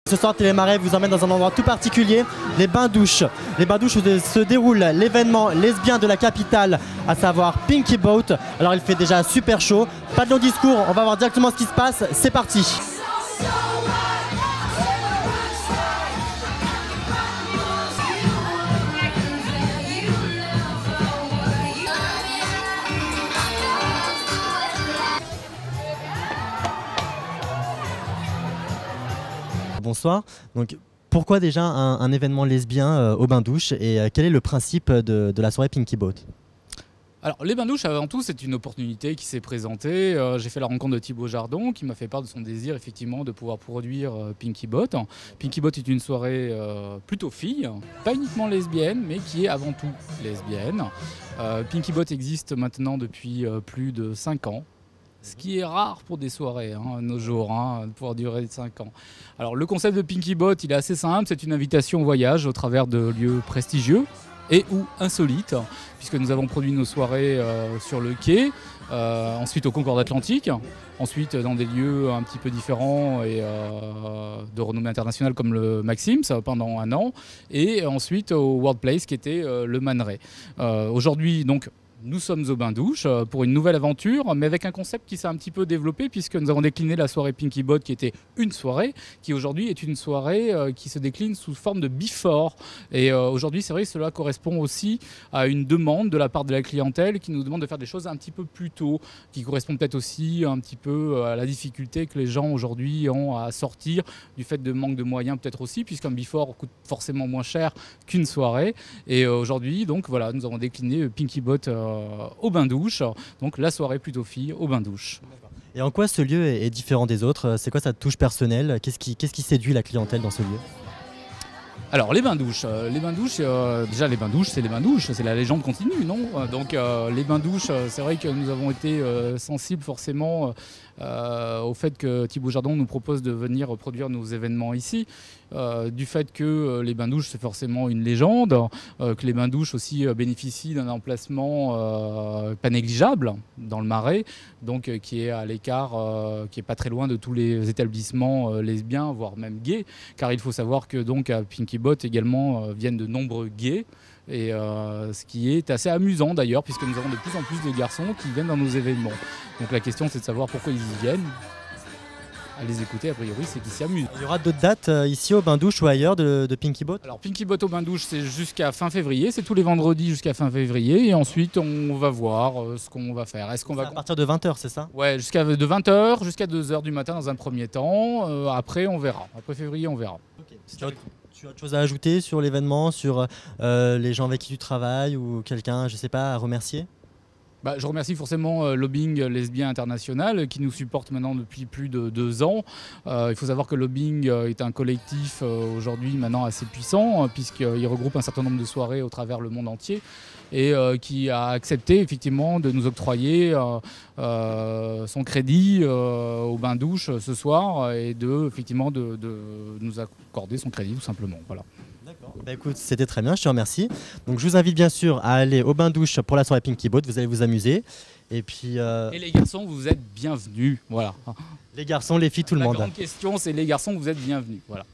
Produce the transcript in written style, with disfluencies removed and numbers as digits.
Ce soir, Télémarais vous emmène dans un endroit tout particulier, les bains-douches. Les bains-douches où se déroule l'événement lesbien de la capitale, à savoir Pinky Boat. Alors il fait déjà super chaud, pas de long discours, on va voir directement ce qui se passe, c'est parti. Bonsoir. Donc, pourquoi déjà un événement lesbien au bain-douche et quel est le principe de la soirée Pinky Boat? Alors, les bains-douches, avant tout, c'est une opportunité qui s'est présentée. J'ai fait la rencontre de Thibaut Jardon, qui m'a fait part de son désir, effectivement, de pouvoir produire Pinky Boat. Pinky Boat est une soirée plutôt fille, pas uniquement lesbienne, mais qui est avant tout lesbienne. Pinky Boat existe maintenant depuis plus de 5 ans. Ce qui est rare pour des soirées, nos jours, de pouvoir durer 5 ans. Alors, le concept de Pinky Boat, il est assez simple. C'est une invitation au voyage au travers de lieux prestigieux et ou insolites, puisque nous avons produit nos soirées sur le quai, ensuite au Concorde Atlantique, ensuite dans des lieux un petit peu différents et de renommée internationale comme le Maxim, ça pendant 1 an, et ensuite au World Place qui était le Man Ray. Aujourd'hui, donc, nous sommes au bain-douche pour une nouvelle aventure, mais avec un concept qui s'est un petit peu développé, puisque nous avons décliné la soirée Pinky Boat, qui était une soirée, qui aujourd'hui est une soirée qui se décline sous forme de before. Et aujourd'hui, c'est vrai que cela correspond aussi à une demande de la part de la clientèle qui nous demande de faire des choses un petit peu plus tôt, qui correspond peut-être aussi un petit peu à la difficulté que les gens aujourd'hui ont à sortir du fait de manque de moyens, peut-être aussi, puisqu'un before coûte forcément moins cher qu'une soirée. Et aujourd'hui, donc voilà, nous avons décliné Pinky Boat au bain-douche, donc la soirée plutôt fille au bain-douche. Et en quoi ce lieu est différent des autres? C'est quoi sa touche personnelle? Qu'est-ce qui séduit la clientèle dans ce lieu? Alors les bains-douches, déjà les bains-douches, c'est la légende continue, non? Donc les bains-douches, c'est vrai que nous avons été sensibles forcément au fait que Thibaut Jardon nous propose de venir produire nos événements ici, du fait que les bains-douches c'est forcément une légende, que les bains-douches aussi bénéficient d'un emplacement pas négligeable dans le Marais, donc qui est à l'écart, qui est pas très loin de tous les établissements lesbiens, voire même gays, car il faut savoir que donc à Pinky Boat également viennent de nombreux gays. Et ce qui est assez amusant d'ailleurs, puisque nous avons de plus en plus de garçons qui viennent dans nos événements. Donc la question c'est de savoir pourquoi ils y viennent. À les écouter, a priori, c'est qu'ils s'y amusent. Il y aura d'autres dates ici au bain-douche ou ailleurs de Pinky Boat? Alors Pinky Boat au bain-douche, c'est jusqu'à fin février, c'est tous les vendredis jusqu'à fin février. Et ensuite, on va voir ce qu'on va faire. Est-ce qu'on va... À partir de 20h, c'est ça? Ouais, de 20h jusqu'à 2h du matin dans un premier temps. Après, on verra. Après février, on verra. Okay. Tu as autre chose à ajouter sur l'événement, sur les gens avec qui tu travailles ou quelqu'un, je sais pas, à remercier? Je remercie forcément Lobbying Lesbien International qui nous supporte maintenant depuis plus de 2 ans. Il faut savoir que Lobbying est un collectif aujourd'hui maintenant assez puissant puisqu'il regroupe un certain nombre de soirées au travers le monde entier et qui a accepté effectivement de nous octroyer son crédit au bain-douche ce soir et effectivement de nous accorder son crédit tout simplement. Voilà. D'accord. Bah écoute, c'était très bien, je te remercie. Donc je vous invite bien sûr à aller au bain-douche pour la soirée Pinky Boat, vous allez vous amuser. Et puis. Et les garçons, vous êtes bienvenus. Voilà. Les garçons, les filles, tout le monde. La grande question, c'est les garçons, vous êtes bienvenus. Voilà.